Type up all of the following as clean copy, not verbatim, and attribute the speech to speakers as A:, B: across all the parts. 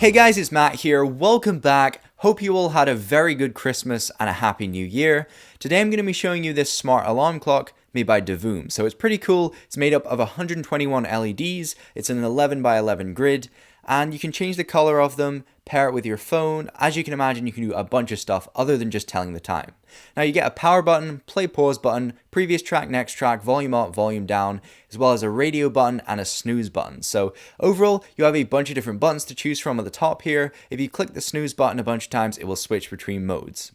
A: Hey guys, it's Matt here. Welcome back. Hope you all had a very good Christmas and a happy new year. Today I'm going to be showing you this smart alarm clock made by Divoom. So it's pretty cool. It's made up of 121 LEDs. It's an 11 by 11 grid. And you can change the color of them, pair it with your phone. As you can imagine, you can do a bunch of stuff other than just telling the time. Now you get a power button, play pause button, previous track, next track, volume up, volume down, as well as a radio button and a snooze button. So overall, you have a bunch of different buttons to choose from at the top here. If you click the snooze button a bunch of times, it will switch between modes.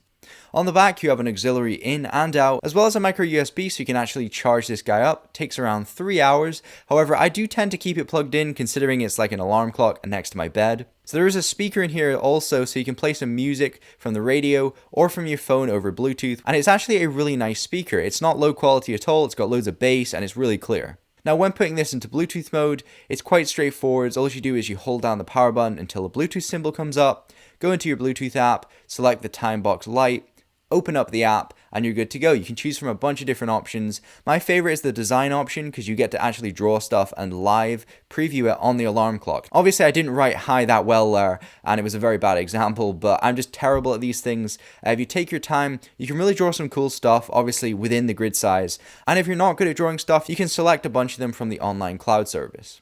A: On the back, you have an auxiliary in and out, as well as a micro USB so you can actually charge this guy up. It takes around 3 hours. However, I do tend to keep it plugged in considering it's like an alarm clock next to my bed. So there is a speaker in here also so you can play some music from the radio or from your phone over Bluetooth. And it's actually a really nice speaker. It's not low quality at all. It's got loads of bass and it's really clear. Now when putting this into Bluetooth mode, it's quite straightforward. All you do is you hold down the power button until a Bluetooth symbol comes up, go into your Bluetooth app, select the TimeBox Lite, open up the app, and you're good to go. You can choose from a bunch of different options. My favorite is the design option because you get to actually draw stuff and live preview it on the alarm clock. Obviously, I didn't write hi that well there, and it was a very bad example, but I'm just terrible at these things. If you take your time, you can really draw some cool stuff, obviously within the grid size. And if you're not good at drawing stuff, you can select a bunch of them from the online cloud service.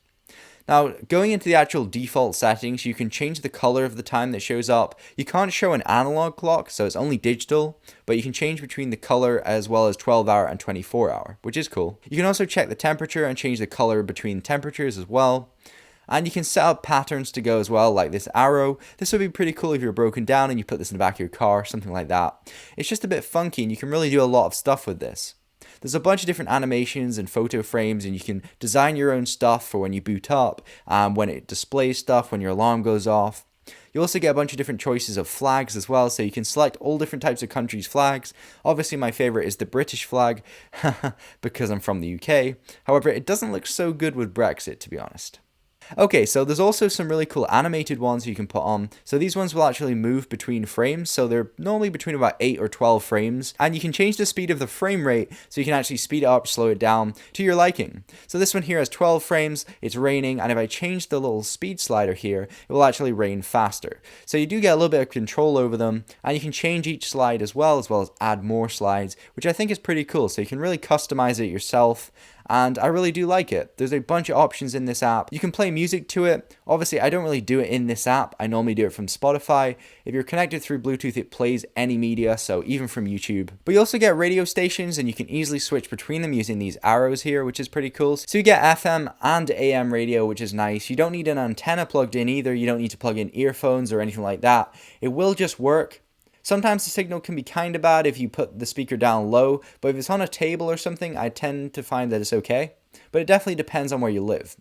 A: Now, going into the actual default settings, you can change the color of the time that shows up. You can't show an analog clock, so it's only digital, but you can change between the color as well as 12-hour and 24-hour, which is cool. You can also check the temperature and change the color between temperatures as well. And you can set up patterns to go as well, like this arrow. This would be pretty cool if you're broken down and you put this in the back of your car, something like that. It's just a bit funky and you can really do a lot of stuff with this. There's a bunch of different animations and photo frames, and you can design your own stuff for when you boot up, when it displays stuff, when your alarm goes off. You also get a bunch of different choices of flags as well, so you can select all different types of countries' flags. Obviously my favorite is the British flag, because I'm from the UK. However, it doesn't look so good with Brexit, to be honest. Okay, so there's also some really cool animated ones you can put on. So these ones will actually move between frames, so they're normally between about 8 or 12 frames. And you can change the speed of the frame rate, so you can actually speed it up, slow it down, to your liking. So this one here has 12 frames, it's raining, and if I change the little speed slider here, it will actually rain faster. So you do get a little bit of control over them, and you can change each slide as well as add more slides, which I think is pretty cool. So you can really customize it yourself. And I really do like it. There's a bunch of options in this app. You can play music to it. Obviously, I don't really do it in this app. I normally do it from Spotify. If you're connected through Bluetooth, it plays any media, so even from YouTube. But you also get radio stations, and you can easily switch between them using these arrows here, which is pretty cool. So you get FM and AM radio, which is nice. You don't need an antenna plugged in either. You don't need to plug in earphones or anything like that. It will just work. Sometimes the signal can be kind of bad if you put the speaker down low, but if it's on a table or something, I tend to find that it's okay. But it definitely depends on where you live.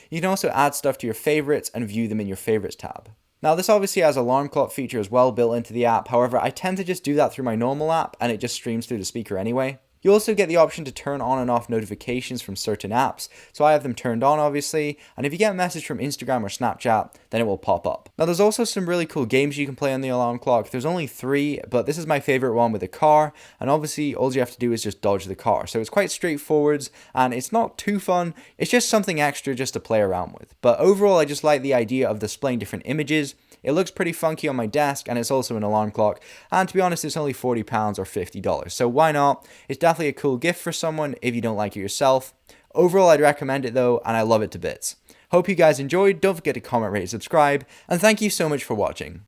A: You can also add stuff to your favorites and view them in your favorites tab. Now this obviously has alarm clock feature as well built into the app, however I tend to just do that through my normal app and it just streams through the speaker anyway. You also get the option to turn on and off notifications from certain apps, so I have them turned on obviously, and if you get a message from Instagram or Snapchat, then it will pop up. Now there's also some really cool games you can play on the alarm clock. There's only 3, but this is my favorite one with a car, and obviously all you have to do is just dodge the car. So it's quite straightforward, and it's not too fun, it's just something extra just to play around with. But overall I just like the idea of displaying different images. It looks pretty funky on my desk, and it's also an alarm clock, and to be honest it's only £40 or $50, so why not? It's definitely a cool gift for someone if you don't like it yourself. Overall I'd recommend it though, and I love it to bits. Hope you guys enjoyed, don't forget to comment, rate, subscribe, and thank you so much for watching.